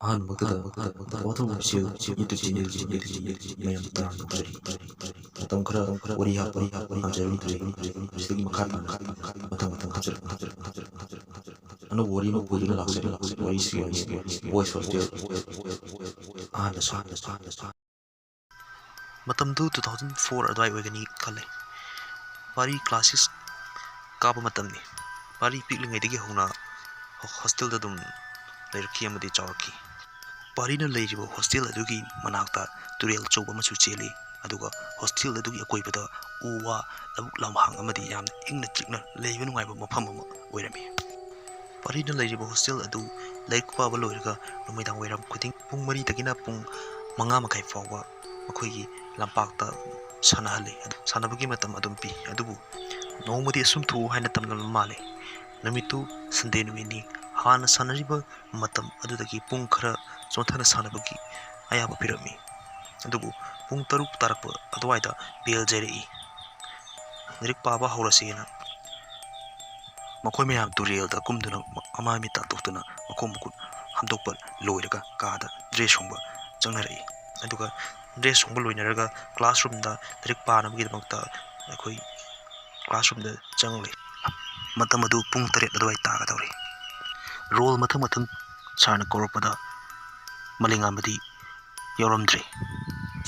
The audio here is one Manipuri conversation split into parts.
ꯑꯍꯥꯟꯕꯃꯛꯇꯗ ꯋꯥꯊꯣꯛ ꯍꯛꯁꯦꯜ ꯌꯨꯇ꯭ꯌꯨꯕ ꯆꯦꯅꯦꯜꯒꯤ ꯃꯌꯥꯝ ꯇꯔꯥꯝꯅ ꯅꯣꯛꯆꯔꯤ꯫ ꯃꯇꯝ ꯈꯔ ꯋꯥꯔꯤ ꯍꯥꯞꯄ ꯄꯥꯝꯖꯔꯨꯗ꯭ꯔꯦ꯫ ꯃꯁꯤꯗꯒꯤ ꯃꯈꯥ ꯇꯥꯅ ꯃꯊꯪ ꯍꯥꯞꯆꯔꯛꯀꯅꯤ꯫ ꯑꯅꯧꯕ ꯋꯥꯔꯤ ꯑꯃ ꯄꯨꯗꯨꯅ ꯂꯥꯛꯆꯔꯤ꯫ ꯋꯥꯔꯤꯁꯤꯒꯤ ꯃꯃꯤꯡ ꯕꯣꯏꯁ ꯍꯣꯁꯇꯦꯜ꯫ ꯑꯍꯥꯟꯕ ꯁꯛ꯫ ꯃꯇꯝꯗꯨ 2004 ꯑꯗꯨꯋꯥꯏ ꯑꯣꯏꯒꯅꯤ ꯈꯜꯂꯦ꯫ ꯄꯥꯔꯤ ꯀ꯭ꯂꯥꯁ 6 ꯀꯥꯕ ꯃꯇꯝꯅꯤ꯫ ꯄꯥꯔꯤ ꯄꯤꯛꯂꯤꯉꯩꯗꯒꯤ ꯍꯧꯅ ꯍꯣꯁꯇꯦꯜꯗ ꯑꯗꯨꯝ ꯂꯩꯔꯛꯈꯤ ꯑꯃꯗꯤ ꯆꯥꯎꯔꯛꯈꯤ꯫ ꯄꯥꯔꯤꯅ ꯂꯩꯔꯤꯕ ꯍꯣꯁꯇꯦꯜ ꯑꯗꯨꯒꯤ ꯃꯅꯥꯛꯇ ꯇꯨꯔꯦꯜ ꯑꯆꯧꯕ ꯑꯃꯁꯨ ꯆꯦꯜꯂꯤ꯫ ꯑꯗꯨꯒ ꯍꯣꯁꯇꯦꯜ ꯑꯗꯨꯒꯤ ꯑꯀꯣꯏꯕꯗ ꯎ ꯋꯥ ꯂꯧꯕꯨꯛ ꯂꯝꯍꯥꯡ ꯑꯃꯗꯤ ꯌꯥꯝꯅ ꯏꯪꯅ ꯆꯤꯛꯅ ꯂꯩꯕ ꯅꯨꯡꯉꯥꯏꯕ ꯃꯐꯝ ꯑꯃ ꯑꯣꯏꯔꯝꯃꯤ꯫ ꯄꯥꯔꯤꯅ ꯂꯩꯔꯤꯕ ꯍꯣꯁꯇꯦꯜ ꯑꯗꯨ ꯂꯥꯏꯔꯤꯛ ꯄꯥꯕ ꯂꯣꯏꯔꯒ ꯅꯨꯃꯤꯗꯥꯡ ꯋꯥꯏꯔꯝ ꯈꯨꯗꯤꯡ ꯄꯨꯡ 4ꯗꯒꯤꯅ ꯄꯨꯡ 5:30 ꯐꯥꯎꯕ ꯃꯈꯣꯏꯒꯤ ꯂꯝꯄꯥꯛꯇ ꯁꯥꯟꯅꯍꯜꯂꯤ꯫ ꯁꯥꯟꯅꯕꯒꯤ ꯃꯇꯝ ꯑꯗꯨꯝ ꯄꯤ꯫ ꯑꯗꯨꯕꯨ ꯅꯣꯡꯃꯗꯤ ꯑꯁꯨꯝ ꯊꯣꯛꯎ ꯍꯥꯏꯅ ꯇꯝꯂꯝꯕ ꯃꯥꯜꯂꯤ꯫ ꯅꯨꯃꯤꯠꯇꯨ ꯁꯟꯗꯦ ꯅꯨꯃꯤꯠꯅꯤ꯫ ꯍꯥꯟꯅ ꯁꯥꯟꯅꯔꯤꯕ ꯃꯇꯝ ꯑꯗꯨꯗꯒꯤ ꯄꯨꯡ ꯈꯔ ꯆꯣꯟꯊꯅ ꯁꯥꯟꯅꯕꯒꯤ ꯑꯌꯥꯕ ꯄꯤꯔꯝꯃꯤ꯫ ꯑꯗꯨꯕꯨ ꯄꯨꯡ 6 ꯇꯥꯔꯛꯄ ꯑꯗꯨꯋꯥꯏꯗ ꯕꯦꯜ ꯖꯩꯔꯛꯏ꯫ ꯂꯥꯏꯔꯤꯛ ꯄꯥꯕ ꯍꯧꯔꯁꯦꯅ ꯃꯈꯣꯏ ꯃꯌꯥꯝ ꯇꯨꯔꯦꯜꯗ ꯀꯨꯝꯗꯨꯅ ꯑꯃꯥꯏ ꯇꯥꯊꯣꯛꯇꯨꯅ ꯃꯈꯣꯡ ꯃꯈꯨꯠ ꯍꯥꯝꯗꯣꯛꯄ ꯂꯣꯏꯔꯒ ꯀꯥꯗ ꯗ꯭ꯔꯦꯁ ꯍꯣꯡꯕ ꯆꯪꯅꯔꯛꯏ꯫ ꯑꯗꯨꯒ ꯗ꯭ꯔꯦꯁ ꯍꯣꯡꯕ ꯂꯣꯏꯅꯔꯒ ꯀ꯭ꯂꯥꯁꯔꯨꯝꯗ ꯂꯥꯏꯔꯤꯛ ꯄꯥꯅꯕꯒꯤꯗꯃꯛꯇ ꯑꯩꯈꯣꯏ ꯀ꯭ꯂꯥꯁꯔꯨꯝꯗ ꯆꯪꯂꯤ꯫ ꯃꯇꯝ ꯑꯗꯨ ꯄꯨꯡ 7 ꯑꯗꯨꯋꯥꯏ ꯇꯥꯒꯗꯧꯔꯤ꯫ ꯔꯣꯜ ꯃꯊꯪ ꯁꯥꯔꯅ ꯀꯧꯔꯛꯄꯗ ꯃꯂꯩꯉꯥꯟꯕꯗꯤ ꯌꯥꯎꯔꯝꯗ꯭ꯔꯦ꯫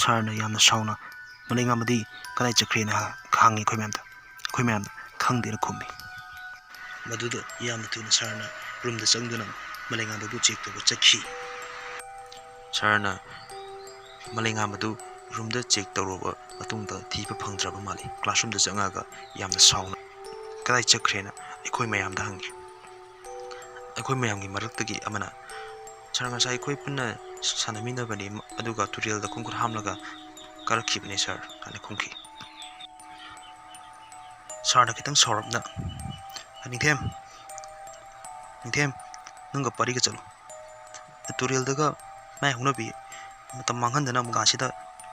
ꯁꯥꯔꯅ ꯌꯥꯝꯅ ꯁꯥꯎꯅ "ꯃꯂꯩꯉꯥꯟꯕꯗꯤ ꯀꯗꯥꯏ ꯆꯠꯈ꯭ꯔꯦꯅ ꯍꯪꯉꯤ ꯑꯩꯈꯣꯏ ꯃꯌꯥꯝꯗ ꯈꯪꯗꯦꯅ ꯈꯨꯝꯃꯤ꯫ ꯃꯗꯨꯗ ꯌꯥꯝꯅ ꯊꯨꯅ ꯁꯥꯔꯅ ꯔꯨꯝꯗ ꯆꯪꯗꯨꯅ ꯃꯂꯩꯉꯥꯟꯕꯕꯨ ꯆꯦꯛ ꯇꯧꯕ ꯆꯠꯈꯤ꯫ ꯁꯥꯔꯅ ꯃꯂꯩꯉꯥꯟꯕꯗꯨ ꯔꯨꯝꯗ ꯆꯦꯛ ꯇꯧꯔꯕ ꯃꯇꯨꯡꯗ ꯊꯤꯕ ꯐꯪꯗ꯭ꯔꯕ ꯃꯥꯜꯂꯤ꯫ ꯀ꯭ꯂꯥꯁꯔꯨꯝꯗ ꯆꯪꯉꯒ ꯌꯥꯝꯅ ꯁꯥꯎꯅ "ꯀꯗꯥꯏ ꯆꯠꯈ꯭ꯔꯦꯅ ꯑꯩꯈꯣꯏ ꯃꯌꯥꯝꯗ ꯍꯪꯈꯤ꯫ ꯑꯩꯈꯣꯏ ꯃꯌꯥꯝꯒꯤ ꯃꯔꯛꯇꯒꯤ ꯑꯃꯅ "ꯁꯥꯔ ꯉꯁꯥꯏ ꯑꯩꯈꯣই ꯄꯨꯟꯅ ꯁꯥꯟꯅꯃꯤꯟꯅꯕꯅꯤ ꯑꯗꯨꯒ ꯇꯨꯔꯦꯜꯗ ꯈꯣꯡꯈꯨꯠ ꯍꯥꯝꯂꯒ ꯀꯥꯔꯛꯈꯤꯕꯅꯤ ꯁꯥꯔ" ꯍꯥꯏꯅ ꯈꯨꯝꯈꯤ꯫ ꯁꯥꯔꯅ ꯈꯤꯇꯪ ꯁꯥꯎꯔꯞꯅ "ꯅꯤꯡꯊꯦꯝ, ꯅꯪꯒ ꯄꯥꯔꯤꯒ ꯆꯠꯂꯨ꯫ ꯇꯨꯔꯦꯜꯗꯒ ꯃꯥꯏ ꯍꯧꯅꯕꯤ ꯃꯇꯝ ꯃꯥꯡꯍꯟꯗꯅ ꯀꯥꯁꯤꯗ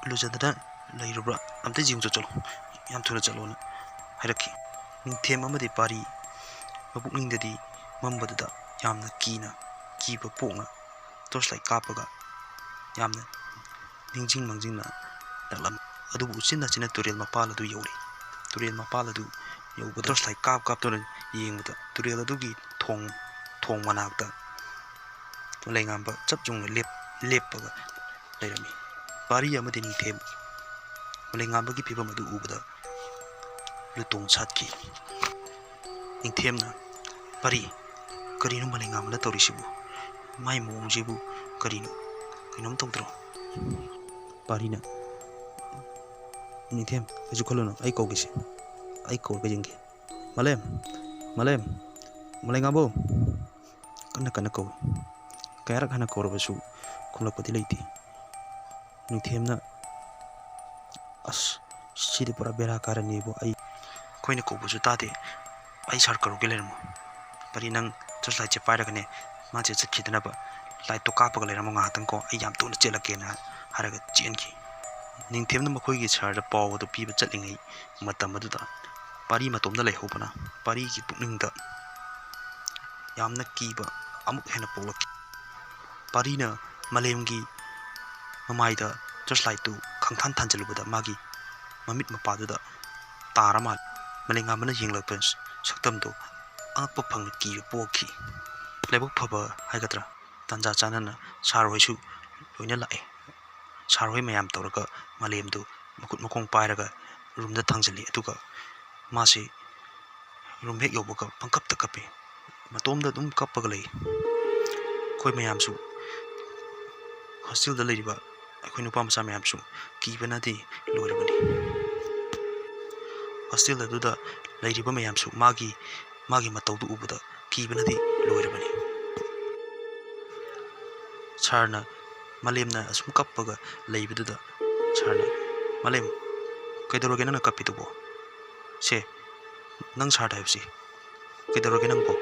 ꯂꯨꯖꯗꯅ ꯂꯩꯔꯨꯕ꯭ꯔꯥ ꯑꯝꯇ ꯌꯦꯡꯉꯨ ꯆꯠꯂꯨ꯫ ꯌꯥꯝ ꯊꯨꯅ ꯆꯠꯂꯣꯅ" ꯍꯥꯏꯔꯛꯈꯤ꯫ ꯅꯤꯡꯊꯦꯝ ꯑꯃꯗꯤ ꯄꯥꯔꯤ ꯃꯄꯨꯛꯅꯤꯡꯗꯗꯤ ꯃꯝꯕꯗꯨꯗ ꯌꯥꯝꯅ ꯀꯤꯕ ꯄꯣꯛꯅ ꯇꯣꯔꯆꯂꯥꯏꯠ ꯀꯥꯞꯄꯒ ꯌꯥꯝꯅ ꯅꯤꯡꯖꯤꯡ ꯃꯥꯡꯖꯤꯡꯅ ꯂꯥꯛꯂꯝꯃꯤ꯫ ꯑꯗꯨꯕꯨ ꯎꯆꯤꯟ-ꯅꯥꯆꯤꯟꯅ ꯇꯨꯔꯦꯜ ꯃꯄꯥꯜ ꯑꯗꯨ ꯌꯧꯔꯦ꯫ ꯇꯨꯔꯦꯜ ꯃꯄꯥꯜ ꯑꯗꯨ ꯌꯧꯕꯗ ꯇꯣꯔꯆꯂꯥꯏꯠ ꯀꯥꯞꯇꯨꯅ ꯌꯦꯡꯕꯗ ꯇꯨꯔꯦꯜ ꯑꯗꯨꯒꯤ ꯊꯣꯡ ꯃꯅꯥꯛꯇ ꯃꯂꯩꯉꯥꯟꯕ ꯆꯞ ꯌꯨꯡꯅ ꯂꯦꯞꯄꯒ ꯂꯩꯔꯝꯃꯤ꯫ ꯄꯥꯔꯤ ꯑꯃꯗꯤ ꯅꯤꯡꯊꯦꯝ ꯃꯂꯩꯉꯥꯟꯕꯒꯤ ꯐꯤꯚꯝ ꯑꯗꯨ ꯎꯕꯗ ꯂꯨꯇꯣꯡ ꯁꯥꯠꯈꯤ꯫ ꯅꯤꯡꯊꯦꯝꯅ "ꯄꯥꯔꯤ, ꯀꯔꯤꯅꯣ ꯃꯂꯩꯉꯥꯟꯕꯅ ꯇꯧꯔꯤꯁꯤꯕꯨ? ꯃꯥꯏ ꯃꯑꯣꯡꯁꯤꯕꯨ ꯀꯔꯤꯅꯣ? ꯀꯩꯅꯣꯝ ꯇꯧꯗ꯭ꯔꯣ?" ꯄꯥꯔꯤꯅ "ꯅꯤꯡꯊꯦꯝ, ꯀꯩꯁꯨ ꯈꯜꯂꯨꯅꯨ, ꯑꯩ ꯀꯧꯒꯦꯁꯦ꯫ ꯑꯩ ꯀꯧꯔꯒ ꯌꯦꯡꯒꯦ꯫ ꯃꯂꯩꯉꯥꯟꯕꯣ" ꯀꯟꯅ ꯀꯧꯏ꯫ ꯀꯌꯥꯔꯛ ꯍꯟꯅ ꯀꯧꯔꯕꯁꯨ ꯈꯨꯝꯂꯛꯄꯗꯤ ꯂꯩꯇꯦ꯫ ꯅꯤꯡꯊꯦꯝꯅ "ꯑꯁ, ꯁꯤꯗꯤ ꯄꯨꯔꯥ ꯕꯦꯔꯥ ꯀꯥꯔꯅꯤꯕꯣ. ꯑꯩꯈꯣꯏꯅ ꯀꯧꯕꯁꯨ ꯇꯥꯗꯦ. ꯑꯩ ꯁꯥꯔ ꯀꯧꯔꯒꯦ, ꯂꯩꯔꯝꯃꯣ. ꯄꯥꯔꯤ, ꯅꯪ ꯇꯣꯔꯆ ꯂꯥꯏꯠꯁꯦ ꯄꯥꯏꯔꯒꯅꯦ ꯃꯥꯁꯦ ꯆꯠꯈꯤꯗꯅꯕ ꯂꯥꯏꯠꯇꯣ ꯀꯥꯞꯄꯒ ꯂꯩꯔꯝꯃꯣ ꯉꯥꯏꯍꯥꯛꯇꯪ ꯀꯣ. ꯑꯩ ꯌꯥꯝ ꯊꯨꯅ ꯆꯦꯜꯂꯛꯀꯦꯅ" ꯍꯥꯏꯔꯒ ꯆꯦꯟꯈꯤ꯫ ꯅꯤꯡꯊꯦꯝꯅ ꯃꯈꯣꯏꯒꯤ ꯁꯥꯔꯗ ꯄꯥꯎ ꯑꯗꯨ ꯄꯤꯕ ꯆꯠꯂꯤꯉꯩ ꯃꯇꯝ ꯑꯗꯨꯗ ꯄꯥꯔꯤ ꯃꯇꯣꯝꯗ ꯂꯩꯍꯧꯕꯅ ꯄꯥꯔꯤꯒꯤ ꯄꯨꯛꯅꯤꯡꯗ ꯌꯥꯝꯅ ꯀꯤꯕ ꯑꯃꯨꯛ ꯍꯦꯟꯅ ꯄꯣꯛꯂꯛꯈꯤ꯫ ꯄꯥꯔꯤꯅ ꯃꯂꯦꯝꯒꯤ ꯃꯃꯥꯏꯗ ꯇꯣꯔꯆ ꯂꯥꯏꯠꯇꯨ ꯈꯪꯊꯥꯟ ꯊꯥꯟꯖꯤꯜꯂꯨꯕꯗ ꯃꯥꯒꯤ ꯃꯃꯤꯠ ꯃꯄꯥꯗꯨꯗ ꯇꯥꯔ ꯃꯥꯜꯂꯤ꯫ ꯃꯂꯩꯉꯥꯟꯕꯅ ꯌꯦꯡꯂꯛꯄ ꯁꯛꯇꯝꯗꯨ ꯑꯉꯛꯄ ꯐꯪꯅ ꯀꯤꯕ ꯄꯣꯛꯈꯤ꯫ ꯂꯥꯏꯕꯛ ꯐꯕ ꯍꯥꯏꯒꯗ꯭ꯔꯥ, ꯇꯥꯟꯖꯥ ꯆꯥꯅꯅ ꯁꯥꯔ ꯍꯣꯏꯁꯨ ꯂꯣꯏꯅ ꯂꯥꯛꯑꯦ꯫ ꯁꯥꯔ ꯍꯣꯏ ꯃꯌꯥꯝ ꯇꯧꯔꯒ ꯃꯂꯦꯝꯗꯨ ꯃꯈꯨꯠ ꯃꯈꯣꯡ ꯄꯥꯏꯔꯒ ꯔꯨꯝꯗ ꯊꯥꯡꯖꯤꯜꯂꯤ꯫ ꯑꯗꯨꯒ ꯃꯥꯁꯤ ꯔꯨꯝ ꯍꯦꯛ ꯌꯧꯕꯒ ꯄꯪꯀꯞꯇ ꯀꯞꯄꯤ꯫ ꯃꯇꯣꯝꯗ ꯑꯗꯨꯝ ꯀꯞꯄꯒ ꯂꯩ꯫ ꯑꯩꯈꯣꯏ ꯃꯌꯥꯝꯁꯨ, ꯍꯣꯁꯇꯦꯜꯗ ꯂꯩꯔꯤꯕ ꯑꯩꯈꯣꯏ ꯅꯨꯄꯥ ꯃꯆꯥ ꯃꯌꯥꯝꯁꯨ ꯀꯤꯕꯅꯗꯤ ꯂꯣꯏꯔꯕꯅꯤ꯫ ꯍꯣꯁꯇꯦꯜ ꯑꯗꯨꯗ ꯂꯩꯔꯤꯕ ꯃꯌꯥꯝꯁꯨ ꯃꯥꯒꯤ ꯃꯇꯧꯗꯨ ꯎꯕꯗ ꯀꯤꯕꯅꯗꯤ ꯂꯣꯏꯔꯕꯅꯤ꯫ ꯁꯥꯔꯅ ꯃꯂꯦꯝꯅ ꯑꯁꯨꯝ ꯀꯞꯄꯒ ꯂꯩꯕꯗꯨꯗ ꯁꯥꯔꯅ "ꯃꯂꯦꯝ, ꯀꯩꯗꯧꯔꯒꯦ ꯅꯪꯅ ꯀꯞꯄꯤꯗꯨꯕꯣ? ꯁꯦ, ꯅꯪ ꯁꯥꯔꯗ ꯍꯥꯏꯕꯁꯤ, ꯀꯩꯗꯧꯔꯒꯦ ꯅꯪꯕꯣ?"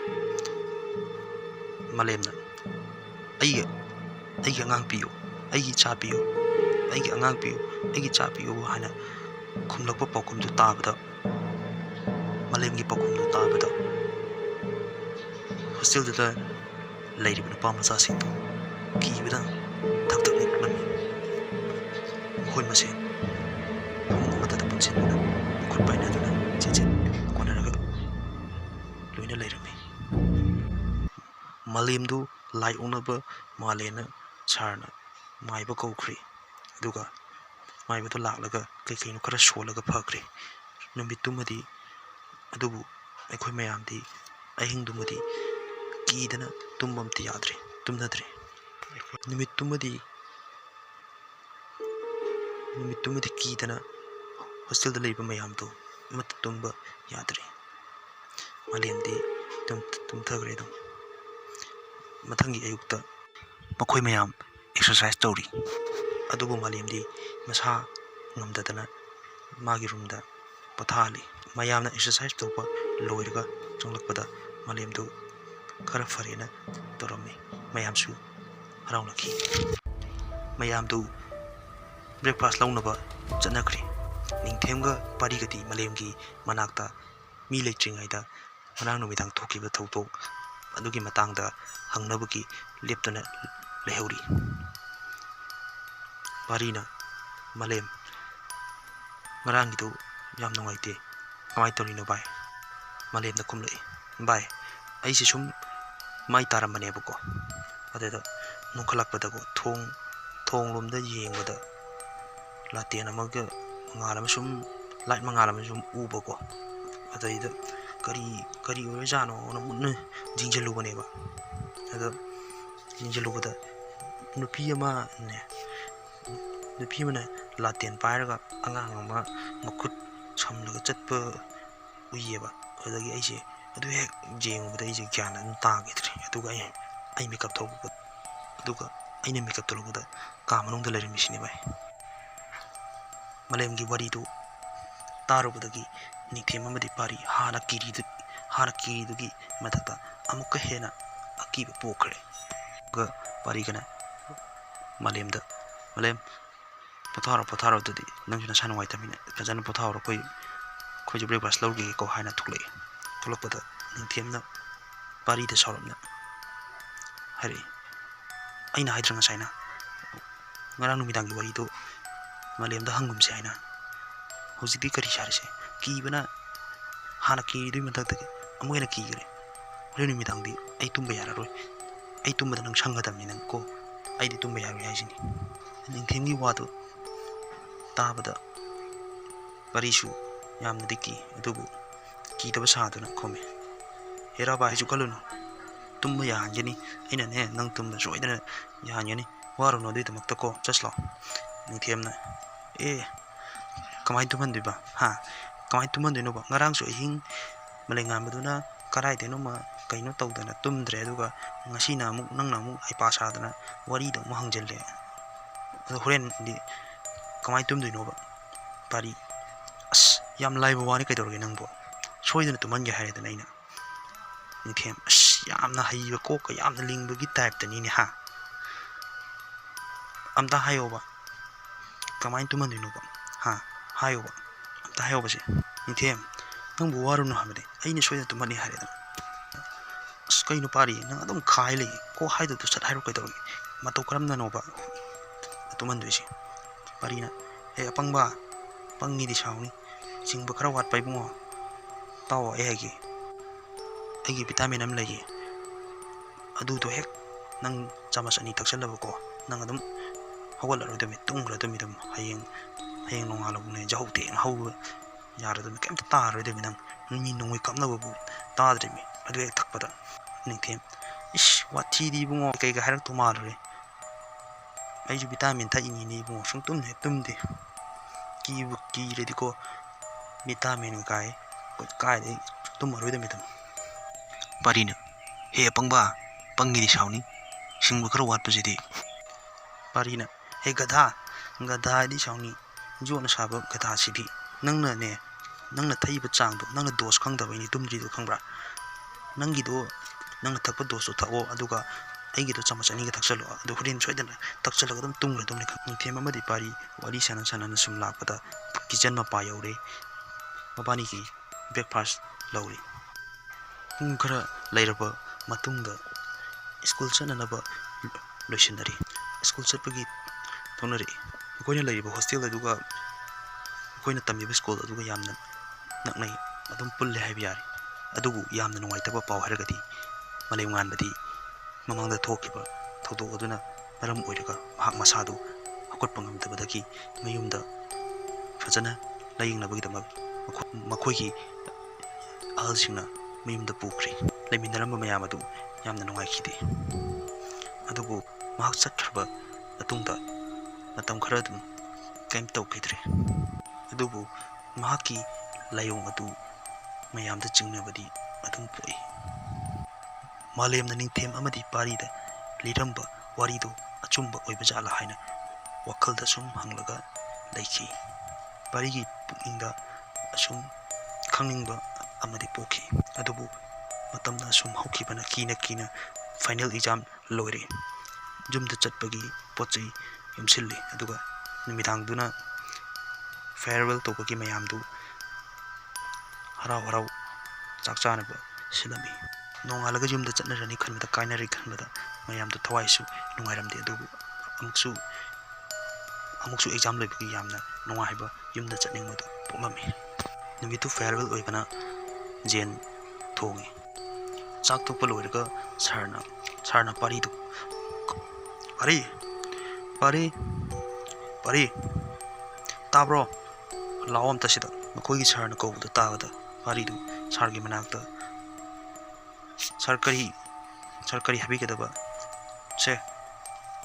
ꯃꯂꯦꯝꯅ "ꯑꯩꯒꯤ ꯑꯉꯥꯡ ꯄꯤꯌꯨ, ꯑꯩꯒꯤ ꯏꯆꯥ ꯄꯤꯌꯨ, ꯑꯩꯒꯤ ꯑꯉꯥꯡ ꯄꯤꯌꯨ, ꯑꯩꯒꯤ ꯏꯆꯥ ꯄꯤꯌꯨ" ꯍꯥꯏꯅ ꯈꯨꯝꯂꯛꯄ ꯄꯥꯎꯈꯨꯝꯗꯨ ꯇꯥꯕꯗ, ꯃꯂꯦꯝꯒꯤ ꯄꯥꯎꯈꯨꯝꯗꯨ ꯇꯥꯕꯗ ꯍꯣꯁꯇꯦꯜꯗꯨꯗ ꯂꯩꯔꯤꯕ ꯅꯨꯄꯥ ꯃꯆꯥꯁꯤꯡꯗꯨ ꯀꯤꯕꯗ ꯊꯛ ꯊꯛ ꯅꯤꯛꯂꯝꯃꯤ꯫ ꯃꯈꯣꯏ ꯃꯁꯦꯟ ꯐꯃꯨꯡ ꯑꯃꯠꯇꯗ ꯄꯨꯟꯁꯤꯟꯗꯨꯅ ꯃꯈꯨꯠ ꯄꯥꯏꯅꯗꯨꯅ ꯆꯦꯠ ꯀꯣꯟꯅꯔꯒ ꯂꯣꯏꯅ ꯂꯩꯔꯝꯃꯤ꯫ ꯃꯥꯂꯦꯝꯗꯨ ꯂꯥꯏ ꯑꯣꯛꯅꯕ ꯃꯥꯜꯂꯦꯅ ꯁꯥꯔꯅ ꯃꯥꯏꯕ ꯀꯧꯈ꯭ꯔꯦ, ꯑꯗꯨꯒ ꯃꯥꯏꯕꯗꯨ ꯂꯥꯛꯂꯒ ꯀꯩꯀꯩꯅꯣ ꯈꯔ ꯁꯣꯜꯂꯒ ꯐꯈ꯭ꯔꯦ꯫ ꯅꯨꯃꯤꯠꯇꯨꯃꯗꯤ ꯑꯗꯨꯕꯨ ꯑꯩꯈꯣꯏ ꯃꯌꯥꯝꯗꯤ ꯑꯍꯤꯡꯗꯨꯃꯗꯤ ꯀꯤꯗꯅ ꯇꯨꯝꯕ ꯑꯝꯇ ꯌꯥꯗ꯭ꯔꯦ, ꯇꯨꯝꯅꯗ꯭ꯔꯦ꯫ ꯅꯨꯃꯤꯠꯇꯨꯃꯗꯤ ꯀꯤꯗꯅ ꯍꯣꯁꯇꯦꯜꯗ ꯂꯩꯕ ꯃꯌꯥꯝꯗꯣ ꯑꯃꯠꯇ ꯇꯨꯝꯕ ꯌꯥꯗ꯭ꯔꯦ꯫ ꯃꯥꯂꯦꯝꯗꯤ ꯇꯨꯝꯊꯈ꯭ꯔꯦ ꯑꯗꯨꯝ꯫ ꯃꯊꯪꯒꯤ ꯑꯌꯨꯛꯇ ꯃꯈꯣꯏ ꯃꯌꯥꯝ ꯑꯦꯛꯁꯔꯁꯥꯏꯁ ꯇꯧꯔꯤ, ꯑꯗꯨꯕꯨ ꯃꯥꯂꯦꯝꯗꯤ ꯃꯁꯥ ꯉꯝꯗꯗꯅ ꯃꯥꯒꯤ ꯔꯨꯝꯗ ꯄꯣꯊꯥꯍꯜꯂꯤ꯫ ꯃꯌꯥꯝꯅ ꯑꯦꯛꯁꯔꯁꯥꯏꯁ ꯇꯧꯕ ꯂꯣꯏꯔꯒ ꯆꯪꯂꯛꯄꯗ ꯃꯥꯂꯦꯝꯗꯨ ꯈꯔ ꯐꯔꯦꯅ ꯇꯧꯔꯝꯃꯤ꯫ ꯃꯌꯥꯝꯁꯨ ꯍꯔꯥꯎꯅꯈꯤ꯫ ꯃꯌꯥꯝꯗꯨ ꯕ꯭ꯔꯦꯛꯐꯥꯁ ꯂꯧꯅꯕ ꯆꯠꯅꯈ꯭ꯔꯦ꯫ ꯅꯤꯡꯊꯦꯝꯒ ꯄꯥꯔꯤꯒꯗꯤ ꯃꯥꯂꯦꯝꯒꯤ ꯃꯅꯥꯛꯇ ꯃꯤ ꯂꯩꯇ꯭ꯔꯤꯉꯩꯗ ꯉꯔꯥꯡ ꯅꯨꯃꯤꯗꯥꯡ ꯊꯣꯛꯈꯤꯕ ꯊꯧꯗꯣꯛ ꯑꯗꯨꯒꯤ ꯃꯇꯥꯡꯗ ꯍꯪꯅꯕꯒꯤ ꯂꯦꯞꯇꯨꯅ ꯂꯩꯍꯧꯔꯤ꯫ ꯄꯥꯔꯤꯅ, ꯃꯥꯂꯦꯝ, ꯉꯔꯥꯡꯒꯤꯗꯨ ꯌꯥꯝ ꯅꯨꯡꯉꯥꯏꯇꯦ, ꯀꯃꯥꯏꯅ ꯇꯧꯔꯤꯅꯣ ꯚꯥꯏ? ꯃꯥꯂꯦꯝꯅ ꯈꯨꯝꯂꯛꯏ, ꯚꯥꯏ, ꯑꯩꯁꯦ ꯁꯨꯝ ꯃꯥꯏ ꯇꯥꯔꯝꯕꯅꯦꯕꯀꯣ, ꯑꯗꯨꯗ ꯅꯣꯡꯈꯠꯂꯛꯄꯗꯀꯣ ꯊꯣꯡꯂꯣꯝꯗ ꯌꯦꯡꯕꯗ ꯂꯥꯇꯦꯟ ꯑꯃꯒ ꯃꯉꯥꯜ ꯑꯃ ꯁꯨꯝ ꯂꯥꯏꯠ ꯃꯉꯥꯜ ꯑꯃ ꯁꯨꯝ ꯎꯕꯀꯣ, ꯑꯗꯩꯗ ꯀꯔꯤ ꯑꯣꯏꯔꯖꯥꯠꯅꯣꯅ ꯃꯨꯟꯅ ꯌꯦꯡꯁꯤꯜꯂꯨꯕꯅꯦꯕ꯫ ꯑꯗ ꯌꯦꯡꯁꯤꯜꯂꯨꯕꯗ ꯅꯨꯄꯤ ꯑꯃꯅ ꯂꯥꯇꯦꯟ ꯄꯥꯏꯔꯒ ꯑꯉꯥꯡ ꯑꯃ ꯃꯈꯨꯠ ꯁꯝꯂꯒ ꯆꯠꯄ ꯎꯏꯌꯦꯕ꯫ ꯑꯗꯨꯗꯒꯤ ꯑꯩꯁꯦ ꯑꯗꯨ ꯍꯦꯛ ꯌꯦꯡꯉꯨꯕꯗ ꯑꯩꯁꯦ ꯒ꯭ꯌꯥꯟ ꯑꯗꯨꯝ ꯇꯥꯈꯤꯗ꯭ꯔꯦ꯫ ꯑꯗꯨꯒ ꯑꯩ ꯃꯤꯀꯞ ꯊꯣꯛꯂꯛꯄ, ꯑꯗꯨꯒ ꯑꯩꯅ ꯃꯤꯀꯞ ꯊꯣꯛꯂꯛꯄꯗ ꯀꯥ ꯃꯅꯨꯡꯗ ꯂꯩꯔꯝꯃꯤꯁꯤꯅꯦ ꯚꯥꯏ꯫ ꯃꯥꯂꯦꯝꯒꯤ ꯋꯥꯔꯤꯗꯨ ꯇꯥꯔꯨꯕꯗꯒꯤ ꯅꯤꯡꯊꯦꯝ ꯑꯃꯗꯤ ꯄꯥꯔꯤ ꯍꯥꯟꯅ ꯀꯤꯔꯤꯗꯨꯒꯤ ꯃꯊꯛꯇ ꯑꯃꯨꯛꯀ ꯍꯦꯟꯅ ꯑꯀꯤꯕ ꯄꯣꯛꯈ꯭ꯔꯦ꯫ ꯑꯗꯨꯒ ꯄꯥꯔꯤꯒꯅ ꯃꯥꯂꯦꯝꯗ, ꯃꯥꯂꯦꯝ, ꯄꯣꯊꯥꯔꯣ ꯑꯗꯨꯗꯤ ꯅꯪꯁꯨ ꯅꯁꯥ ꯅꯨꯡꯉꯥꯏꯇꯕꯅꯤꯅ ꯐꯖꯅ ꯄꯣꯊꯥꯔꯣ, ꯑꯩꯈꯣꯏꯁꯨ ꯕ꯭ꯔꯦꯛꯐꯥꯁ ꯂꯧꯔꯨꯒꯦꯀꯣ ꯍꯥꯏꯅ ꯊꯣꯛꯂꯛꯏ꯫ ꯊꯣꯛꯂꯛꯄꯗ ꯅꯤꯡꯊꯦꯝꯅ ꯄꯥꯔꯤꯗ ꯁꯥꯎꯔꯞꯅ ꯍꯥꯏꯔꯛꯏ, ꯑꯩꯅ ꯍꯥꯏꯗ꯭ꯔ ꯉꯁꯥꯏꯅ ꯉꯔꯥꯡ ꯅꯨꯃꯤꯗꯥꯡꯒꯤ ꯋꯥꯔꯤꯗꯨ ꯃꯥꯂꯦꯝꯗ ꯍꯪꯒꯨꯝꯁꯦ ꯍꯥꯏꯅ? ꯍꯧꯖꯤꯛꯇꯤ ꯀꯔꯤ ꯁꯥꯔꯤꯁꯦ? ꯀꯤꯕꯅ ꯍꯥꯟꯅ ꯀꯤꯔꯤꯗꯨꯒꯤ ꯃꯊꯛꯇꯒꯤ ꯑꯃꯨꯛ ꯍꯦꯟꯅ ꯀꯤꯈ꯭ꯔꯦ꯫ ꯍꯣꯔꯦꯟ ꯅꯨꯃꯤꯗꯥꯡꯗꯤ ꯑꯩ ꯇꯨꯝꯕ ꯌꯥꯔꯔꯣꯏ, ꯑꯩ ꯇꯨꯝꯕꯗ ꯅꯪ ꯁꯪꯒꯗꯕꯅꯤ ꯅꯪ ꯀꯣ, ꯑꯩꯗꯤ ꯇꯨꯝꯕ ꯌꯥꯔꯣꯏ ꯍꯥꯏꯁꯤꯅꯤ꯫ ꯅꯤꯡꯊꯦꯝꯒꯤ ꯋꯥꯗꯨ ꯇꯥꯕꯗ ꯄꯥꯔꯤꯁꯨ ꯌꯥꯝꯅꯗꯤ ꯀꯤ, ꯑꯗꯨꯕꯨ ꯀꯤꯗꯕ ꯁꯥꯗꯨꯅ ꯈꯨꯝꯃꯤ, ꯍꯦꯔꯥ ꯚꯥꯏ, ꯀꯩꯁꯨ ꯈꯜꯂꯨꯅꯨ, ꯇꯨꯝꯕ ꯌꯥꯍꯟꯒꯅꯤ, ꯑꯩꯅꯅꯦ ꯅꯪ ꯇꯨꯝꯕ ꯁꯣꯏꯗꯅ ꯌꯥꯍꯟꯒꯅꯤ, ꯋꯥꯔꯨꯅꯨ ꯑꯗꯨꯒꯤꯗꯃꯛꯇ ꯀꯣ, ꯆꯠꯁ ꯂꯥꯎ꯫ ꯅꯤꯡꯊꯦꯝꯅ, ꯀꯃꯥꯏꯅ ꯇꯨꯝꯍꯟꯗꯣꯏꯕ? ꯀꯃꯥꯏꯅ ꯇꯨꯝꯍꯟꯗꯣꯏꯅꯣꯕ? ꯉꯔꯥꯡꯁꯨ ꯑꯍꯤꯡ ꯃꯥꯂꯦꯝꯉꯥꯟꯕꯗꯨꯅ ꯀꯗꯥꯏꯗꯅꯣꯃ ꯀꯩꯅꯣ ꯇꯧꯗꯅ ꯇꯨꯝꯗ꯭ꯔꯦ, ꯑꯗꯨꯒ ꯉꯁꯤꯅ ꯑꯃꯨꯛ ꯅꯪꯅ ꯑꯃꯨꯛ ꯍꯩꯄꯥ ꯁꯥꯗꯅ ꯋꯥꯔꯤꯗꯣ ꯑꯃꯨꯛ ꯍꯪꯖꯤꯜꯂꯦ, ꯑꯗꯣ ꯍꯣꯔꯦꯟꯗꯤ ꯀꯃꯥꯏꯅ ꯇꯨꯝꯗꯣꯏꯅꯣꯕ? ꯄꯥꯔꯤ, ꯑꯁ ꯌꯥꯝ ꯂꯥꯏꯕ ꯋꯥꯅꯤ ꯀꯩꯗꯧꯔꯒꯦ ꯅꯪꯕꯨ, ꯁꯣꯏꯗꯅ ꯇꯨꯝꯍꯟꯒꯦ ꯍꯥꯏꯔꯦꯗꯅ ꯑꯩꯅ꯫ ꯅꯤꯡꯊꯦꯝ, ꯑꯁ ꯌꯥꯝꯅ ꯍꯩꯕ ꯀꯣꯛꯀ ꯌꯥꯝꯅ ꯂꯤꯡꯕꯒꯤ ꯇꯥꯏꯞꯇꯅꯤꯅꯦ ꯑꯝꯇ ꯍꯥꯏꯌꯣꯕ, ꯀꯃꯥꯏꯅ ꯇꯨꯝꯍꯟꯗꯣꯏꯅꯣꯕ? ꯍꯥꯏꯌꯣꯕ, ꯑꯝꯇ ꯍꯥꯏꯌꯣꯕꯁꯦ꯫ ꯅꯤꯡꯊꯦꯝ, ꯅꯪꯕꯨ ꯋꯥꯔꯨꯅꯨ ꯍꯥꯏꯕꯅꯦ, ꯑꯩꯅ ꯁꯣꯏꯗꯅ ꯇꯨꯝꯍꯟꯅꯤ ꯍꯥꯏꯔꯦꯗꯅ꯫ ꯑꯁ ꯀꯩꯅꯣ ꯄꯥꯔꯤ, ꯅꯪ ꯑꯗꯨꯝ ꯈꯥꯏ ꯂꯩ, ꯀꯣꯛ ꯍꯥꯏꯗꯨꯗ ꯁꯠ ꯍꯥꯏꯔꯣ ꯀꯩꯗꯧꯔꯒꯦ? ꯃꯇꯧ ꯀꯔꯝꯅꯅꯣꯕ ꯇꯨꯝꯍꯟꯗꯣꯏꯁꯦ? ꯄꯥꯔꯤꯅ, ꯑꯄꯪꯕ, ꯄꯪꯉꯤꯗꯤ ꯁꯥꯎꯅꯤ, ꯆꯤꯡꯕ ꯈꯔ ꯋꯥꯠꯄ ꯏꯕꯨꯡꯉꯣ, ꯇꯥꯎꯑꯣ ꯑꯩ ꯍꯥꯏꯒꯦ, ꯑꯩꯒꯤ ꯚꯤꯇꯥꯃꯤꯟ ꯑꯃ ꯂꯩꯌꯦ, ꯑꯗꯨꯗꯣ ꯍꯦꯛ ꯅꯪ ꯆꯥꯃꯁ 2 ꯊꯛꯆꯜꯂꯕꯀꯣ, ꯅꯪ ꯑꯗꯨꯝ ꯍꯧꯒꯠꯂꯔꯣꯏꯗꯕꯅꯤ, ꯇꯨꯝꯈ꯭ꯔꯗꯕꯅꯤ ꯑꯗꯨꯝ, ꯍꯌꯦꯡ ꯅꯣꯡꯉꯥꯜꯂꯕꯅꯦ ꯌꯥꯍꯧ ꯊꯦꯡꯅ ꯍꯧꯕ ꯌꯥꯔꯗꯕꯅꯤ, ꯀꯩꯝꯇ ꯇꯥꯔꯔꯣꯏꯗꯕꯅꯤ, ꯅꯪ ꯃꯤ ꯅꯣꯡꯃꯩ ꯀꯥꯞꯅꯕꯕꯨ ꯇꯥꯗ꯭ꯔꯤꯃꯤ ꯑꯗꯨ ꯍꯦꯛ ꯊꯛꯄꯗ꯫ ꯅꯤꯡꯊꯦꯝ, ꯏꯁ ꯋꯥꯊꯤꯗꯤ ꯏꯕꯨꯡꯉꯣ, ꯀꯩꯒ ꯍꯥꯏꯔꯛꯇꯧ ꯃꯥꯜꯂꯨꯔꯦ, ꯑꯩꯁꯨ ꯚꯤꯇꯥꯃꯤꯟ ꯊꯛꯏꯅꯤꯅꯦ ꯏꯕꯨꯡꯉꯣ, ꯁꯨꯡꯇꯨꯝ ꯍꯦꯛ ꯇꯨꯝꯗꯦ, ꯀꯤꯕꯨ ꯀꯤꯔꯗꯤꯀꯣ ꯚꯤꯇꯥꯃꯤꯟ ꯀꯥꯏꯗꯩ ꯇꯨꯝꯃꯔꯣꯏꯗꯕꯅꯤ ꯑꯗꯨꯝ꯫ ꯄꯥꯔꯤꯅ, ꯑꯄꯪꯕ, ꯄꯪꯉꯤꯗꯤ ꯁꯥꯎꯅꯤ, ꯁꯤꯡꯕ ꯈꯔ ꯋꯥꯠꯄꯁꯤꯗꯤ? ꯄꯥꯔꯤꯅ, ꯒꯙꯥ ꯍꯥꯏꯗꯤ ꯁꯥꯎꯅꯤ, ꯌꯣꯠꯅ ꯁꯥꯕ ꯒꯙꯥꯁꯤꯗꯤ, ꯅꯪꯅ ꯊꯛꯏꯕ ꯆꯥꯡꯗꯣ, ꯅꯪꯅ ꯗꯣꯁ ꯈꯪꯗꯕꯩꯅꯤ ꯇꯨꯝꯗ꯭ꯔꯤꯗꯣ, ꯈꯪꯕ꯭ꯔꯥ? ꯅꯪꯅ ꯊꯛꯄ ꯗꯣꯁꯇꯣ ꯊꯛꯑꯣ, ꯑꯗꯨꯒ ꯑꯩꯒꯤꯗꯣ ꯆꯥꯃꯁ 2ꯒ ꯊꯛꯆꯜꯂꯣ, ꯑꯗꯨ ꯍꯣꯔꯦꯟ ꯁꯣꯏꯗꯅ ꯊꯛꯆꯜꯂꯒ ꯑꯗꯨꯝ ꯇꯨꯝꯈ꯭ꯔꯗꯧꯅꯤ꯫ ꯅꯤꯡꯊꯦꯝ ꯑꯃꯗꯤ ꯄꯥꯔꯤ ꯋꯥꯔꯤ ꯁꯥꯟꯅ ꯁꯨꯝ ꯂꯥꯛꯄꯗ ꯀꯤꯆꯟ ꯃꯄꯥ ꯌꯧꯔꯦ, ꯃꯕꯥꯅꯤꯒꯤ ꯕ꯭ꯔꯦꯛꯐꯥꯁ ꯂꯧꯔꯤ꯫ ꯄꯨꯡ ꯈꯔ ꯂꯩꯔꯕ ꯃꯇꯨꯡꯗ ꯁ꯭ꯀꯨꯜ ꯆꯠꯅꯅꯕ loisinari school chatpagi thonari akoina laiba hostel aduga akoina tamiba school aduga yamna naknai adum pulle haibi yari adugu yamna nungaitaba paw haragadi malem nganbadi mamangda thokiba thodo aduna maram oiraga mahak masadu hakotpa ngamdabadagi mayumda fajana layingnabagidamag makoigi alsingna mayumda pukri laiminaramba mayam adu yamna nungaikide adubu mahak chatkraba matungda matam khara dum kaim tawkidre adubu mahaki layong adu mayamda chingnabadi adum poi malemna ningthem amadi parida liramba warido achumba oibajala haina wakalda sum hanglaga laiki parigi pukingda asum khangingba amadi poki adubu matamna sum hokibana kina final exam loire jumda chatpagi pochai yumsilli aduga nimidangduna farewell tobagi mayamdu harau chakchanaba silami nongalaga jumda chatnarani khanbada kainari khanbada mayamdu thawaisu nungairamde adubu amuksu exam loibagi yamna nungaiba yumda chatningmadu pomami numitu farewell oibana jen thongi chak tokpa loiraga sarna paridu pari tabro lawam tasida makoigi sarna kowda tabada paridu sargi manakta sarkari habigedaba se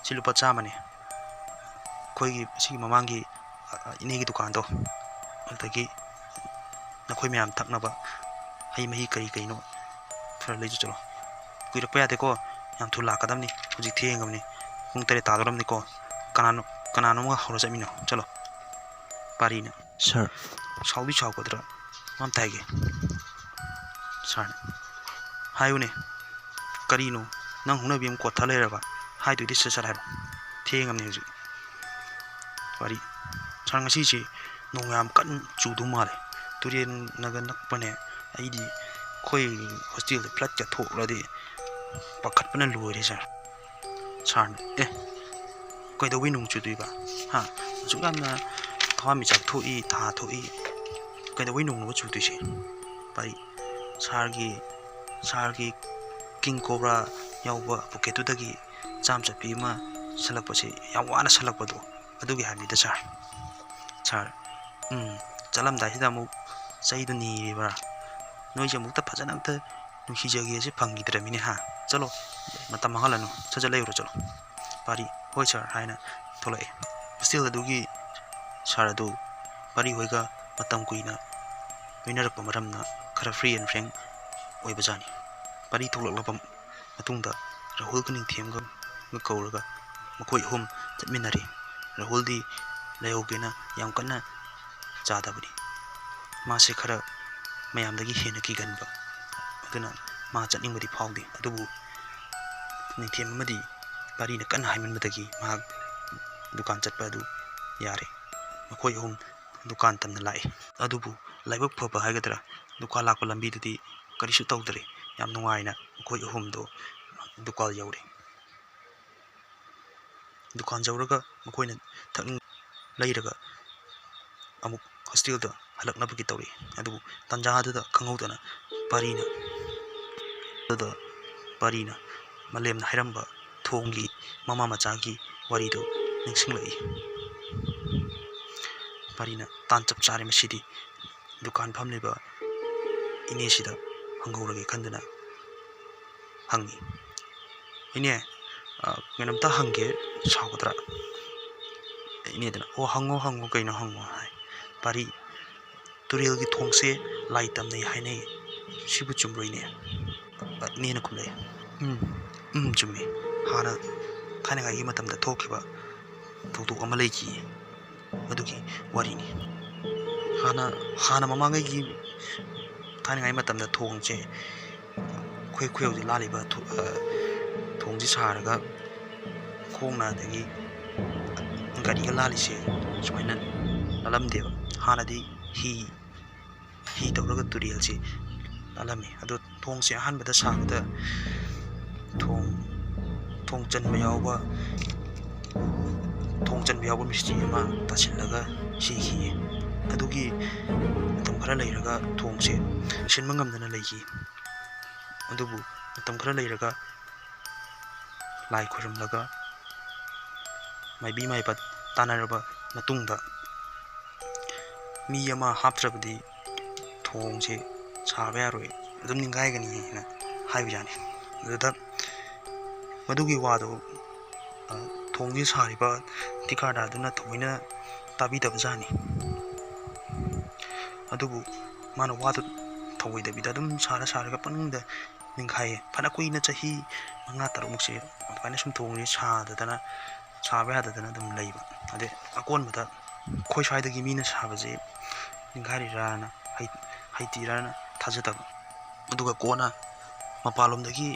silupa chamane koigi sigi mamangi inegi dukan do adagi nakoi mayam thaknaba hai mahi kari no fara leju chalo kuirapa yade ko yam thu lakadamni hujik thengamni pung tare tadoramni ko kanano ma hora jamino chalo parina sir saubi chawkodra mam taige sarna hayune karino nang huna bim ko thaleraba haidu dis sarharo thengamni hujik pari saranga si nongam kan chudu male turien naga nakpane aidi khoi hostel flat ka thokradi pakhat pana luire sarna koi da winung chuduiba ha chugamna thami chak thoi tha thoi koi da winung no chuduise pari sargi king cobra yauba poketu dagi cham chapi ma salakpase yam wana salakpado adugi hamida sar chalam dai da mu saidu ni ba noi jamu ta phajana ta nuhi jagi ase phangi dramine ha chalo matam mahalanu sajale uro chalo pari hoi sir haina tholai still adugi sar adu pari hoiga matam kuina winarpa maramna khara free and frank oibajani pari tholaklapam matungda rahul kaning themga kauraga makoi hom chatminari rahul di layogena yam kana chadabani mase khara mayamdagi hena ki ganba aduna ma chatningbadi phawdi adubu ningthem amadi pari na kan haimanbadagi ma dukan chatpa adu yare makoi hom dukan tamna lai adubu laibak phaba haigadra dukan lakpa lambi dudi karisu tawdre yam nungaina makoi hom do dukal yaure dukan jawraga makoina thakning lairaga amuk hostel da halaknabagi tawri adu tanjada da khangudana parina malemna hairamba thongi mama machagi warido ningsinglai parina tanchap chare masidi dukan phamliba inesida hangurage khandana hangi ine nganamta hange sagodra ine dana o hango kaino hango hai pari turil gi thongse laitam nei hainai sibu chumroine ine na kumle chumi hana thana ga gi matamda thokiba thodu amalai ki adugi warini hana mamangai gi thana ga matamda thongche khoi ji laliba thongji saraga khongna dagi gari ga lalise sumaina lalamdeba hanadi hi tawraga turialse lalami ado thongse ahanbada sagda thong chanba yawba mistri ama tasillaga siki adugi matam khara leiraga thongse sinma ngamdana leiki adubu matam khara leiraga lai khoramlaga maibi maipat tanaraba matungda mi ama haptrabdi thongse chaba yaroi adum ningai gani na haibjani adada madugi wado thongji sariba tikada aduna thoina tabi dabjani adubu mana wado thoi dabida adum saraga panungda ningai phana kuina chahi manga tarumukse apana sum thongji sadadana chaba yadadana adum leiba ade akon mata khoi swaidagi mina sabaje ningai rana haitirana thajadaba aduga kona mapalomdagi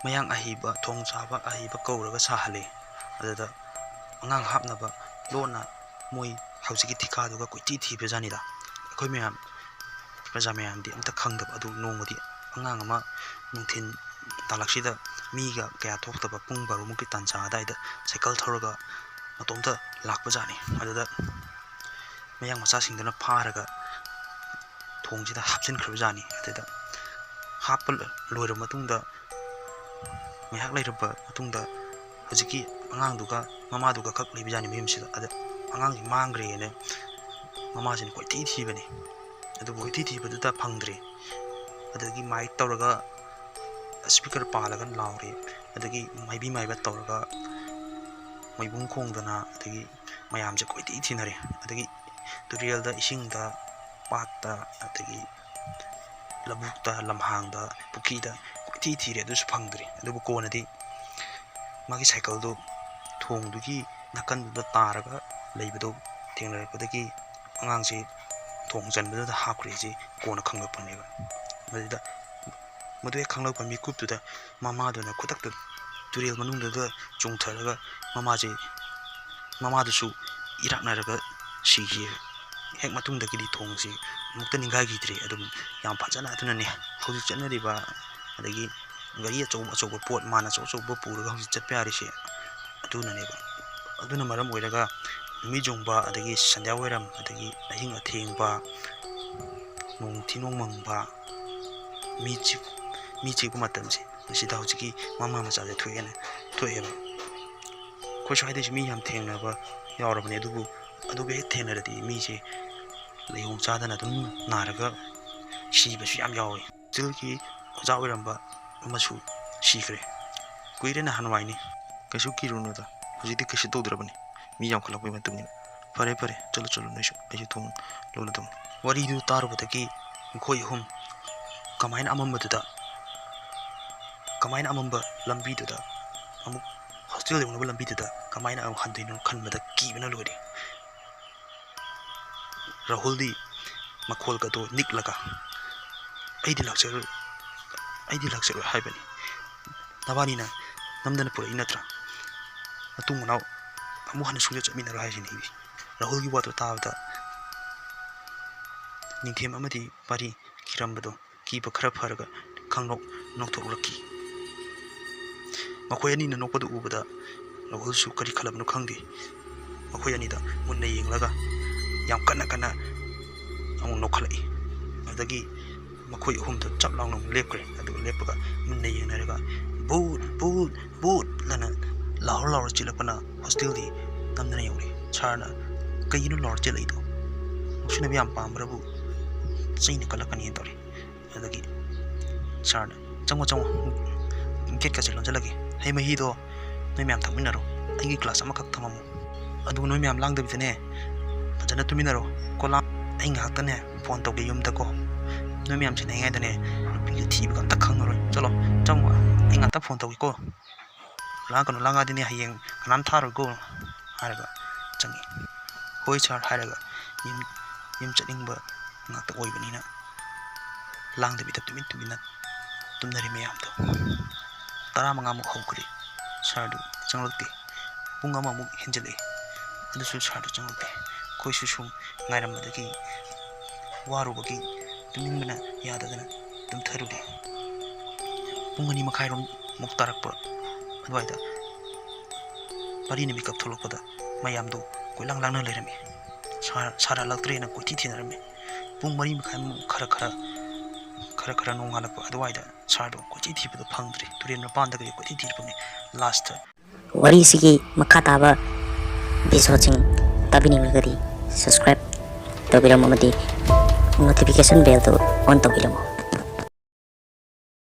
mayang ahiba thong chaba ahiba kauraga sahale adada angang hapnaba lona moi hausigi thikaduga koiti thibejani da khoi mayam praja mayam di amta khangdaba adu nongodi angang ama nungthin talaksida miga kaya thoktaba pung baru muki tancha daida cycle thoroga matomta lakbajani adada mayang macha singdana pharaga thongjida hapsin khrbajani adada hapal loira matungda mayhak leiraba matungda hojiki angang mamaduga khak leibjani mimsida ada angang mangre ne mamasin koi ti bani adu koi ti baduda phangdre adagi mic tawraga speaker palaga laure adagi maibi maiba tawraga maibung khongdana adagi mayamje koi ti nare adagi tutorial da isingda patta adagi labukta lamhangda pukida koi ti re adusu phangdre adubu konadi magi cycle do thong dugi nakan da taraga leibado thengnarakadagi angangse thong janbada da hapkre ji kona khanglapaneba madida madue khanglapa mikup da mama dona khutak da tutorial manung da chungtharaga mama dusu iraknaraga sigi hek matung da gidi thongsi mukta ningai gidre adum yam phajana adunane hauji chanariba adagi gari achou pot mana achou puraga hauji chatpa yarise adunaneba aduna maram oiraga mi jongba adagi sandya wairam adagi ahing athengba nong thinong mangba mi chi matamse sida hauji mama macha je thoyeba khoi swaide mi yam thengnaba yaurabane adubu he thenaradi mi je leiyong chadana dum naraga sibasu yam yawi tilki oja oiramba amasu sikre kuirena hanwaini kaisu kirunoda hojidi kaisu tawdrabani mi yam khalakpai matumni fare chalo noisu aisu thong loladum wari du tarubadagi khoi hum kamaina amamba lambi duda amuk hostel leunaba lambi duda kamaina am handoino khanbada kibana lori rahuldi makhol ka to niklaga aidi laksar haibani nabani na namdana pura inatra atung naw amu hanu suja chamina rahajini hibi rahul gi wato tawda ningthem amadi pari kirambado ki bakhara pharaga khangnok nokthok makhoi ani na nokpadu ubada rahul su kari khalabnu khangdi makhoi ani da munna yenglaga yam kana amu nokhalai adagi makhoi humda chaplangno lepkre adu leppaga munna yengnaraga boot lana laur chilapana hostel di tamdana yori charna kayino laur chilaido usina bi am pambrabu chaina kalakani tori adagi charna chango get ka chilon jalagi hey mahi do noi myam thaminaro aigi class amakak thamamu adu noi myam langda bitane fajana tuminaro kola ai ngaktane phone tawge yumda ko noi myam chine ngai dane nupi thiba kan takhangaro chalo changwa ai ngata phone tawge ko langa dine hayeng kanam tharo go haraga changi hoi char haraga yim chaning ba ngata oibanina langda bitap tumina tumnari meyam to tara manga mu hokri sardu changlokti punga ma mu henjale adusu sardu changlokti koi susum ngairam badagi waru bagi tumingna yadadana tum tharudi pungani makhairom muktarak pa adwaida ꯃꯔꯤꯅ ꯃꯤꯀꯞ ꯊꯣꯛꯂꯛꯄꯗ ꯃꯌꯥꯝꯗꯣ ꯀꯣꯏꯂꯥꯡ ꯂꯥꯡꯅ ꯂꯩꯔꯝꯃꯤ꯫ ꯁꯥꯔ ꯍꯜꯂꯛꯇ꯭ꯔꯦꯅ ꯀꯣꯏꯊꯤ ꯊꯤꯅꯔꯝꯃꯤ꯫ ꯄꯨꯡ 4:30 ꯈꯔ ꯅꯣꯡꯉꯥꯜꯂꯛꯄ ꯑꯗꯨꯋꯥꯏꯗ ꯁꯥꯔꯗꯣ ꯀꯣꯏꯊꯤ ꯊꯤꯕꯗꯣ ꯐꯪꯗ꯭ꯔꯦ꯫ ꯇꯨꯔꯦꯟ ꯃꯄꯥꯟꯗ ꯀꯩ ꯀꯣꯏꯊꯤ ꯊꯤꯔꯛꯄꯅꯤ꯫ ꯂꯥꯁꯇ ꯋꯥꯔꯤꯁꯤꯒꯤ ꯃꯈꯥ ꯇꯥꯕ ꯏꯄꯤꯁꯣꯗꯁꯤꯡ ꯇꯥꯕꯤꯅꯤꯡꯂꯒꯗꯤ ꯁꯕꯁꯀ꯭ꯔꯥꯏꯕ ꯇꯧꯕꯤꯔꯝꯃꯣ ꯑꯃꯗꯤ ꯅꯣꯇꯤꯐꯤꯀꯦꯁꯟ ꯕꯦꯜꯗꯨ ꯑꯣꯟ ꯇꯧꯕꯤꯔꯝꯃꯣ꯫